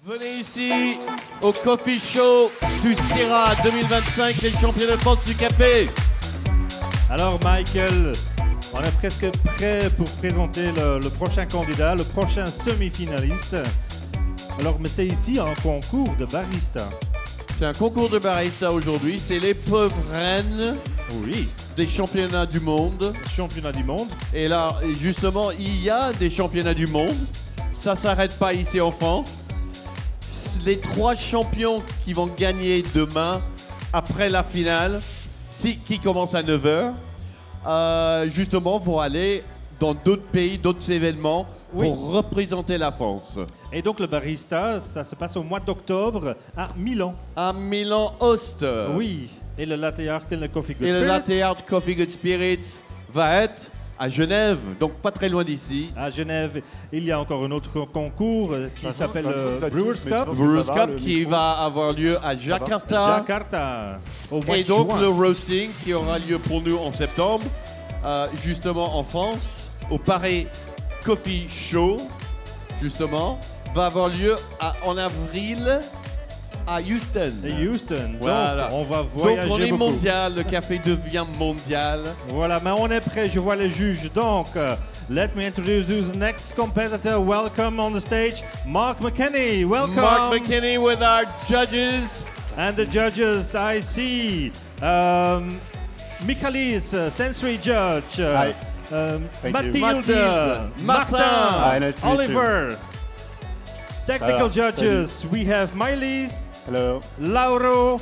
Venez ici au Coffee Show du SIRHA 2025, les championnats de France du Café. Alors Michael, on est presque prêt pour présenter le prochain candidat, le prochain semi-finaliste. Alors, mais c'est ici un concours de barista. C'est un concours de barista aujourd'hui, c'est l'épreuve reine Oui. des championnats du monde. Championnat du monde. Et là, justement, il y a des championnats du monde. Ça ne s'arrête pas ici en France. Les 3 champions qui vont gagner demain, après la finale, qui commence à 9h, justement vont aller dans d'autres pays, d'autres événements, pour représenter la France. Et donc le barista, ça se passe au mois d'octobre à Milan. À Milan-Ost. Oui. Et le latte art et le coffee good Et spirits. le latte art Coffee Good Spirits va être à Genève, donc pas très loin d'ici. À Genève, il y a encore un autre concours qui s'appelle le Brewers Cup. Brewers Cup qui va avoir lieu à Jakarta. Jakarta. Au mois Et de donc juin. le roasting qui aura lieu pour nous en septembre, justement en France, au Paris Coffee Show, justement, va avoir lieu en avril à Houston. Et Houston. Voilà. Donc, on va voyager donc on est beaucoup. mondial, le café devient mondial. Voilà, mais on est prêt, je vois les juges. Donc, let me introduce the next competitor. Welcome on the stage, Mark Mckinney. Welcome. Mark Mckinney with our judges. And the judges, I see Michaelis, sensory judge. Hi. Mathilde, Mathilde, Martin, Hi, nice to meet Oliver. Technical Hello. judges, we have Mylis, Hello. Lauro,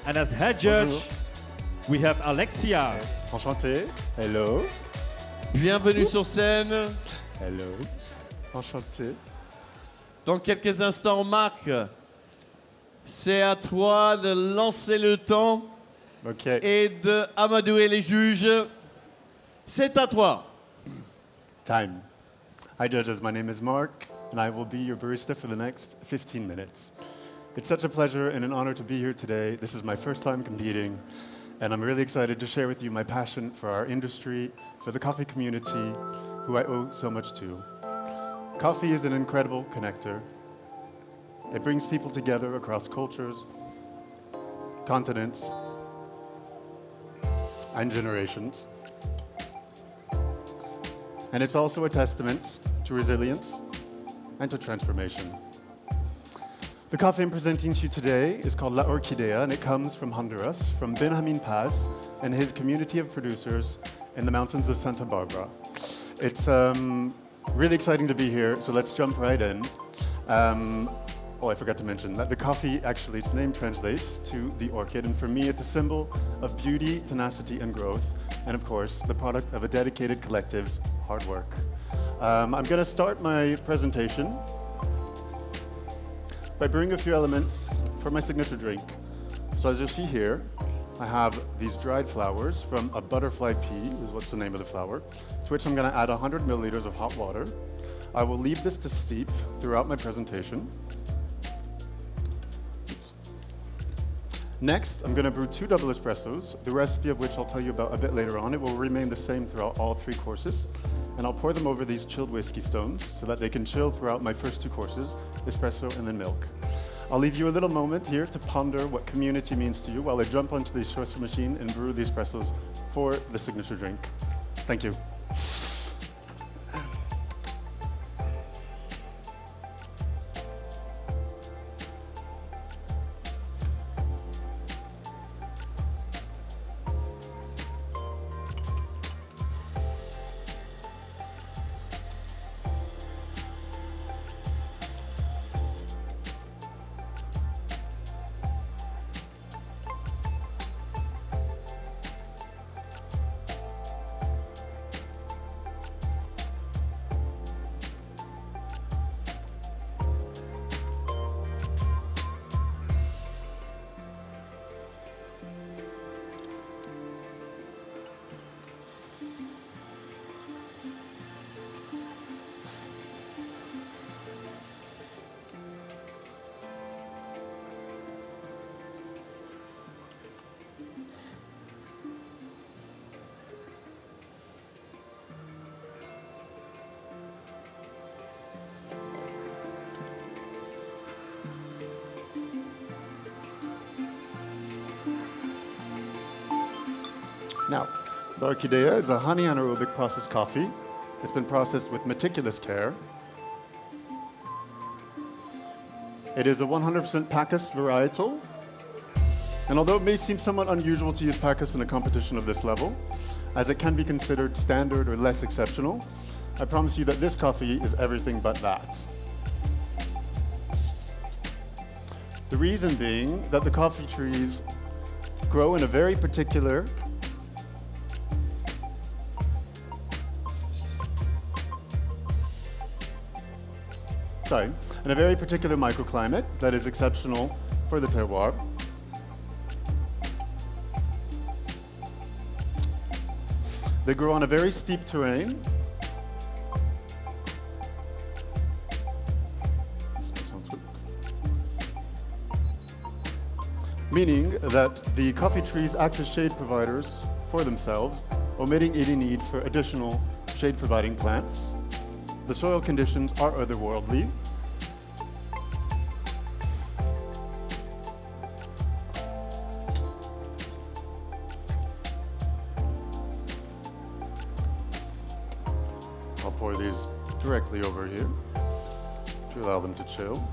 and as head judge, Bonjour. we have Alexia. Enchanté. Hello. Bienvenue sur scène. Hello. Enchanté. Dans quelques instants, Marc, c'est à toi de lancer le temps Ok. et d'amadouer les juges. C'est à toi. Time. Hi, judges. My name is Mark, and I will be your barista for the next 15 minutes. It's such a pleasure and an honor to be here today. This is my first time competing, and I'm really excited to share with you my passion for our industry, for the coffee community, who I owe so much to. Coffee is an incredible connector. It brings people together across cultures, continents, and generations. And it's also a testament to resilience and to transformation. The coffee I'm presenting to you today is called La Orquídea, and it comes from Honduras, from Benjamin Paz and his community of producers in the mountains of Santa Barbara. It's really exciting to be here, so let's jump right in. Oh, I forgot to mention that the coffee, actually, its name translates to the orchid, and for me, it's a symbol of beauty, tenacity, and growth, and of course, the product of a dedicated collective's hard work. I'm going to start my presentation by bringing a few elements for my signature drink. So as you see here, I have these dried flowers from a butterfly pea, is what's the name of the flower, to which I'm going to add 100 milliliters of hot water. I will leave this to steep throughout my presentation. Next, I'm going to brew 2 double espressos, the recipe of which I'll tell you about a bit later on. It will remain the same throughout all 3 courses. And I'll pour them over these chilled whiskey stones so that they can chill throughout my first 2 courses, espresso and then milk. I'll leave you a little moment here to ponder what community means to you while I jump onto the espresso machine and brew the espressos for the signature drink. Thank you. Now, the Orchidea is a honey anaerobic processed coffee. It's been processed with meticulous care. It is a 100% Pacus varietal. And although it may seem somewhat unusual to use Pacus in a competition of this level, as it can be considered standard or less exceptional, I promise you that this coffee is everything but that. The reason being that the coffee trees grow in a very particular microclimate that is exceptional for the terroir. They grow on a very steep terrain. Meaning that the coffee trees act as shade providers for themselves, omitting any need for additional shade-providing plants. The soil conditions are otherworldly. I'll pour these directly over here to allow them to chill.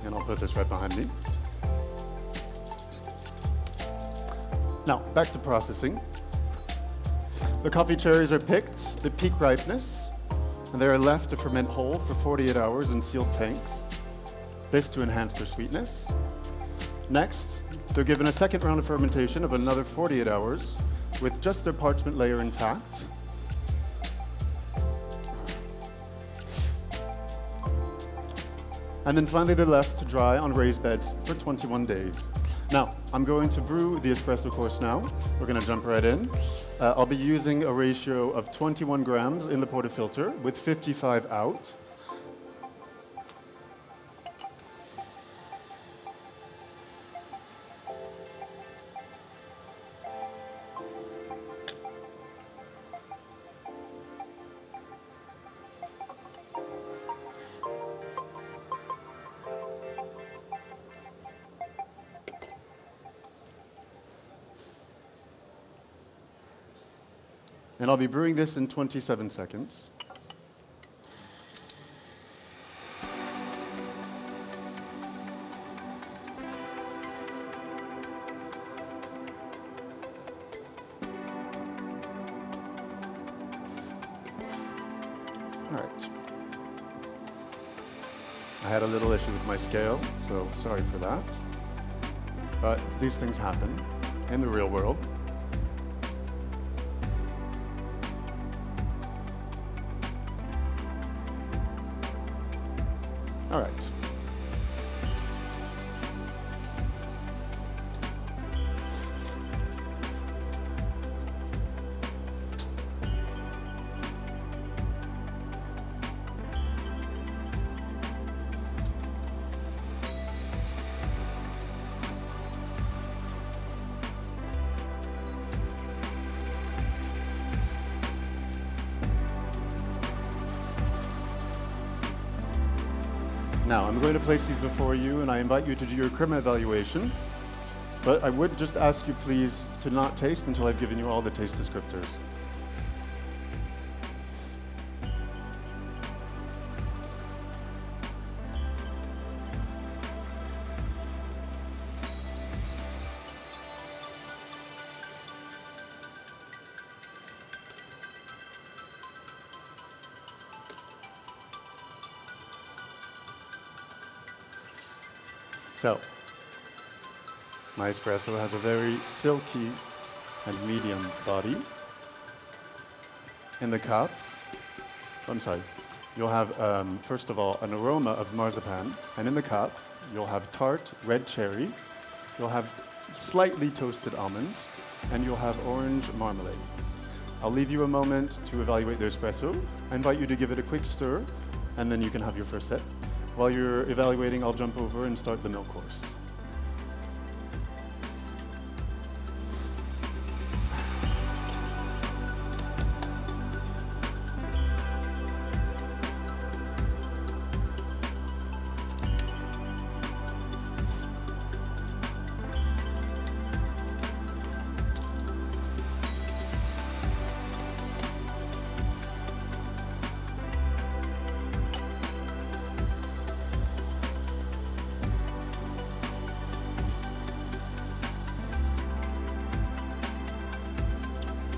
And I'll put this right behind me. Now, back to processing. The coffee cherries are picked at peak ripeness, and they are left to ferment whole for 48 hours in sealed tanks, this to enhance their sweetness. Next, they're given a second round of fermentation of another 48 hours with just their parchment layer intact. And then finally they're left to dry on raised beds for 21 days. Now, I'm going to brew the espresso course now. We're going to jump right in. I'll be using a ratio of 21 grams in the portafilter with 55 out. And I'll be brewing this in 27 seconds. All right. I had a little issue with my scale, so sorry for that. But these things happen in the real world. All right. Now, I'm going to place these before you, and I invite you to do your crema evaluation. But I would just ask you, please, to not taste until I've given you all the taste descriptors. So, my espresso has a very silky and medium body. In the cup, you'll have, first of all, an aroma of marzipan, and in the cup, you'll have tart red cherry, you'll have slightly toasted almonds, and you'll have orange marmalade. I'll leave you a moment to evaluate the espresso. I invite you to give it a quick stir, and then you can have your first sip. While you're evaluating, I'll jump over and start the milk course.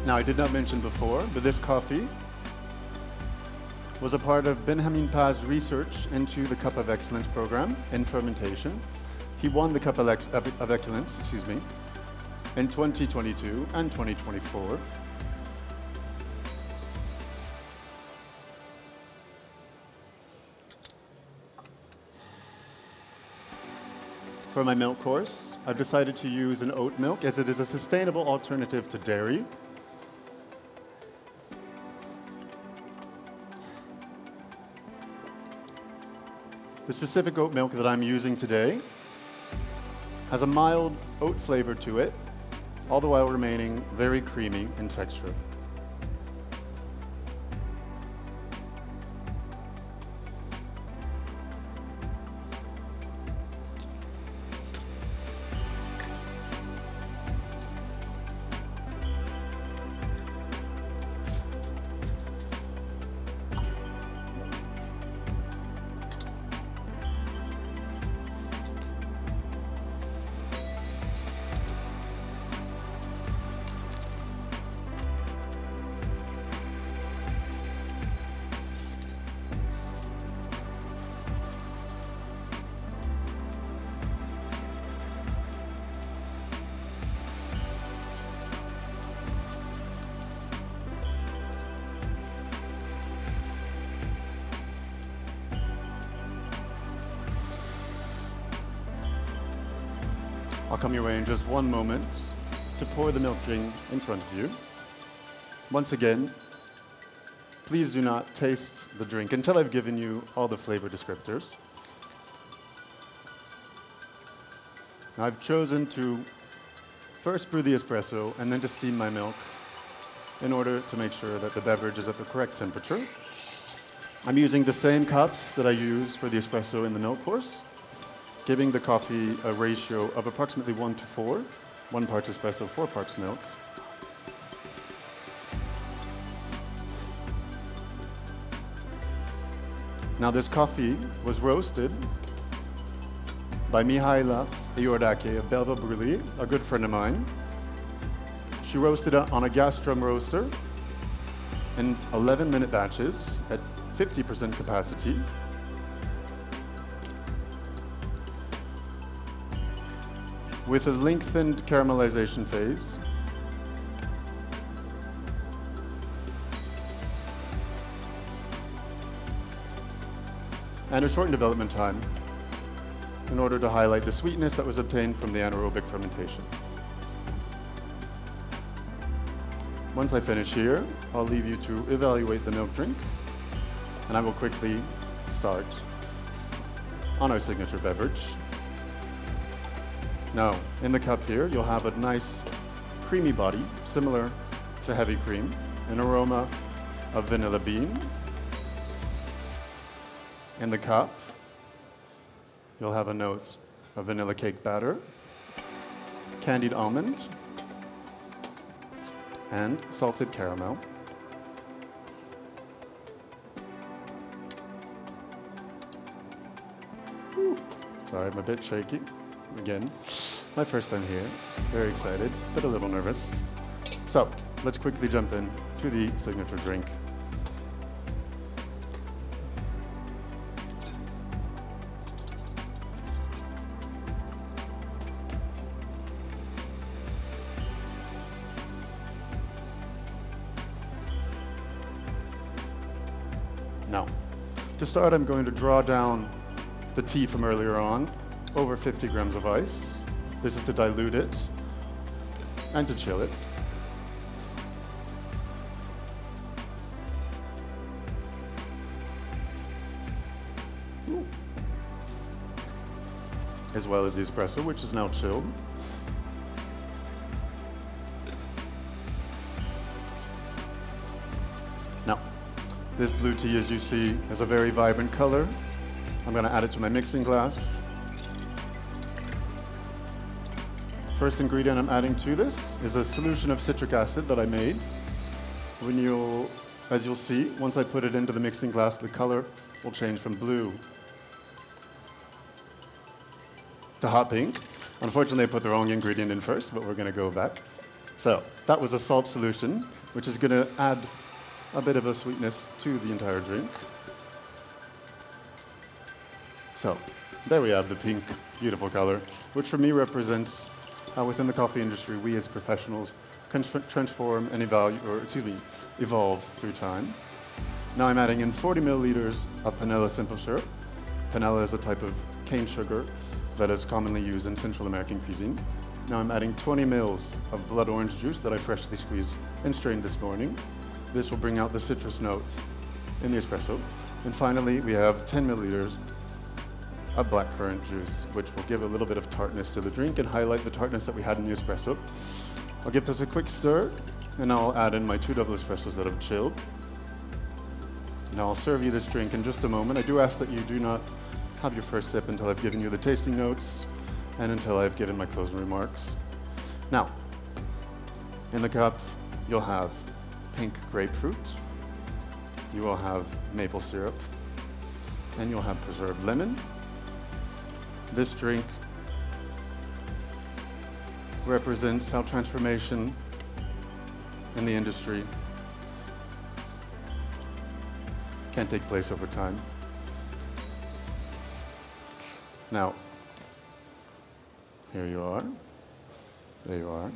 Now, I did not mention before, but this coffee was a part of Benjamin Paz's research into the Cup of Excellence program in fermentation. He won the Cup of Excellence, in 2022 and 2024. For my milk course, I've decided to use an oat milk as it is a sustainable alternative to dairy. The specific oat milk that I'm using today has a mild oat flavor to it, all the while remaining very creamy in texture. I'll come your way in just one moment to pour the milk drink in front of you. Once again, please do not taste the drink until I've given you all the flavor descriptors. Now, I've chosen to first brew the espresso and then to steam my milk in order to make sure that the beverage is at the correct temperature. I'm using the same cups that I use for the espresso in the milk course, giving the coffee a ratio of approximately 1:4, 1 part espresso, 4 parts milk. Now, this coffee was roasted by Mihaela Iordake of Belleville Brûlée, a good friend of mine. She roasted it on a gas drum roaster in 11-minute batches at 50% capacity. With a lengthened caramelization phase. And a shortened development time in order to highlight the sweetness that was obtained from the anaerobic fermentation. Once I finish here, I'll leave you to evaluate the milk drink, and I will quickly start on our signature beverage. Now, in the cup here, you'll have a nice creamy body, similar to heavy cream, an aroma of vanilla bean. In the cup, you'll have a note of vanilla cake batter, candied almond, and salted caramel. Ooh, sorry, I'm a bit shaky. Again, my first time here, very excited, but a little nervous. So, let's quickly jump in to the signature drink. Now, to start, I'm going to draw down the tea from earlier on, over 50 grams of ice. This is to dilute it and to chill it. Ooh. As well as the espresso, which is now chilled. Now, this blue tea, as you see, is a very vibrant color. I'm going to add it to my mixing glass. First ingredient I'm adding to this is a solution of citric acid that I made. As you'll see, once I put it into the mixing glass, the color will change from blue to hot pink. Unfortunately, I put the wrong ingredient in first, but we're going to go back. So that was a salt solution, which is going to add a bit of a sweetness to the entire drink. So there we have the pink, beautiful color, which for me represents how within the coffee industry we as professionals can transform and evolve through time. Now I'm adding in 40 milliliters of panela simple syrup. Panela is a type of cane sugar that is commonly used in Central American cuisine. Now I'm adding 20 mils of blood orange juice that I freshly squeezed and strained this morning. This will bring out the citrus note in the espresso. And finally, we have 10 milliliters of blackcurrant juice, which will give a little bit of tartness to the drink and highlight the tartness that we had in the espresso. I'll give this a quick stir, and I'll add in my 2 double espressos that have chilled. Now I'll serve you this drink in just a moment. I do ask that you do not have your first sip until I've given you the tasting notes and until I've given my closing remarks. Now, in the cup, you'll have pink grapefruit, you will have maple syrup, and you'll have preserved lemon. This drink represents how transformation in the industry can take place over time. Now, here you are. There you are.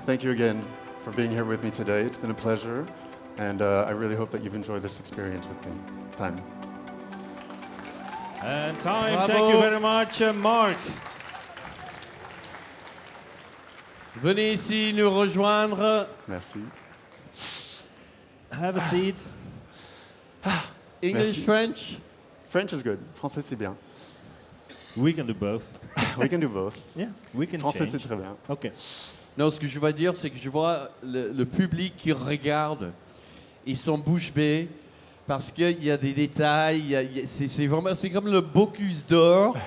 Thank you again for being here with me today. It's been a pleasure, and I really hope that you've enjoyed this experience with me. Time. And time, Bravo. thank you very much, Mark. Venez ici nous rejoindre. Merci. Have a seat. English, Merci. French? French is good. Français, c'est bien. We can do both. We can do both. Yeah, we can Français, c'est change. très bien. Okay. Non, ce que je veux dire, c'est que je vois le public qui regarde, ils sont bouche bée, parce qu'il y a des détails, c'est comme le Bocuse d'or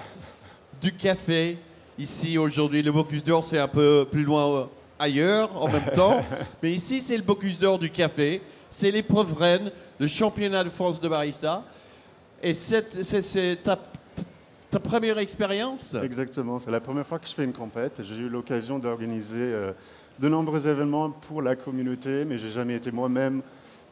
du café, ici aujourd'hui. Le Bocuse d'or, c'est un peu plus loin ailleurs, en même temps, mais ici, c'est le Bocuse d'or du café, c'est l'épreuve reine, le championnat de France de barista, et c'est ta première expérience? Exactement, c'est la première fois que je fais une compète. J'ai eu l'occasion d'organiser de nombreux événements pour la communauté, mais j'ai jamais été moi-même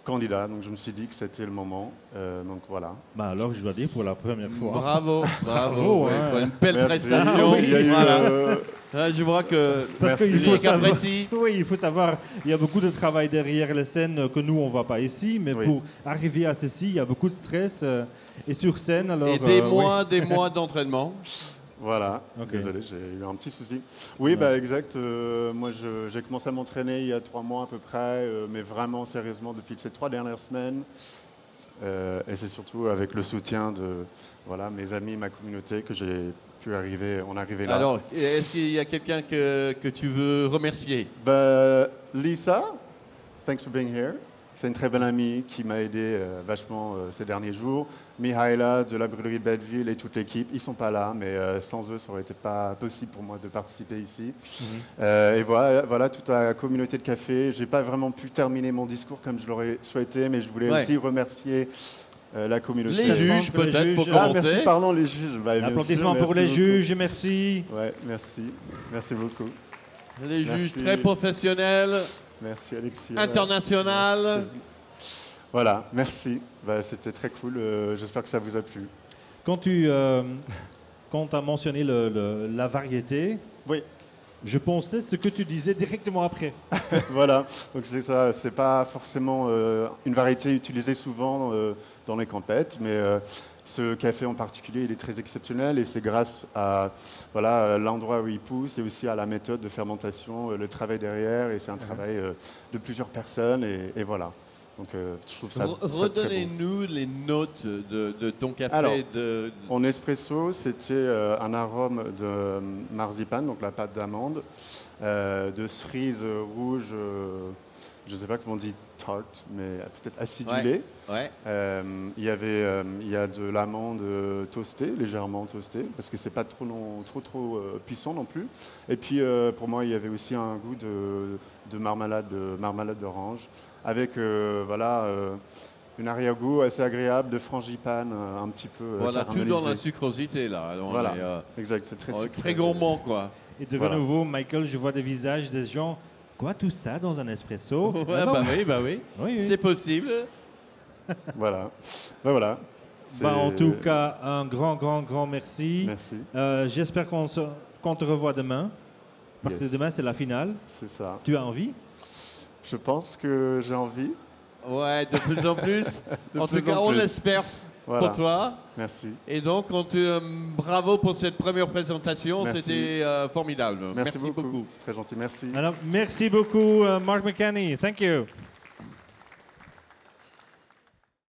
candidat, donc je me suis dit que c'était le moment. Donc voilà. Bah alors, je dois dire pour la première fois. Bravo, Bravo, ouais, hein. une belle Merci. prestation. Oui, il y a eu, Voilà. Là, je vois que Parce Merci. qu'il faut les savoir. apprécient. Oui, il faut savoir, il y a beaucoup de travail derrière les scènes que nous on voit pas ici, mais Oui. pour arriver à ceci, il y a beaucoup de stress et sur scène alors. Et des mois d'entraînement. Voilà, Ok. désolé, j'ai eu un petit souci. Oui, bah exact. Moi, j'ai commencé à m'entraîner il y a 3 mois à peu près, mais vraiment sérieusement depuis ces 3 dernières semaines. Et c'est surtout avec le soutien de mes amis, ma communauté, que j'ai pu en arriver là. Alors, est-ce qu'il y a quelqu'un que tu veux remercier? Bah, Lisa, thanks for being here. C'est une très belle amie qui m'a aidé vachement ces derniers jours. Mihaela de la brûlerie de Belleville et toute l'équipe, ils sont pas là, mais sans eux, ça aurait été pas possible pour moi de participer ici. Et voilà, toute la communauté de café. J'ai pas vraiment pu terminer mon discours comme je l'aurais souhaité, mais je voulais aussi remercier la communauté. Les juges, pour les peut-être, pour juges. Ah, commencer. merci, pardon, les juges. Bah, bien Applaudissements sûr, pour merci les beaucoup. juges, merci. Ouais, merci. Merci beaucoup. Les juges Merci. très professionnels, Merci, Alexis. international. Merci. Voilà, merci. Bah, c'était très cool. J'espère que ça vous a plu. Quand tu as mentionné la variété, Oui. je pensais ce que tu disais directement après. Voilà, donc c'est ça, c'est pas forcément une variété utilisée souvent dans les campètes, mais ce café en particulier, il est très exceptionnel et c'est grâce à l'endroit où il pousse et aussi à la méthode de fermentation, le travail derrière, et c'est un travail de plusieurs personnes, et voilà. Donc je trouve ça très beau. Redonnez-nous les notes de ton café. Alors, en espresso, c'était un arôme de marzipan, donc la pâte d'amande, de cerise rouge, je ne sais pas comment on dit tarte, mais peut-être acidulée. Ouais. Il y a de l'amande toastée, légèrement toastée, parce que c'est pas trop puissant non plus. Et puis pour moi, il y avait aussi un goût de marmelade d'orange, avec Une arrière-goût assez agréable de frangipane, un petit peu Voilà, tout dans la caramélisé. sucrosité là. Voilà, exact, c'est très sucré. Très gourmand quoi. Et de Voilà. nouveau, Michael, je vois des visages des gens. Quoi, tout ça dans un espresso? Ouais, Ah bon? bah oui. Oui, oui. C'est possible. Voilà. Ben voilà. En C'est- tout cas, un grand merci. Merci, J'espère qu'on te revoit demain. Parce Yes. que demain, c'est la finale. c'est ça. Tu as envie? Je pense que j'ai envie. Ouais, de plus en plus. De En tout plus cas, en on plus. l'espère Voilà. pour toi. Merci. Et donc, bravo pour cette première présentation. Merci. C'était formidable. Merci beaucoup. C'est très gentil. Merci. Alors, merci beaucoup, Mark Mckinney. Thank you.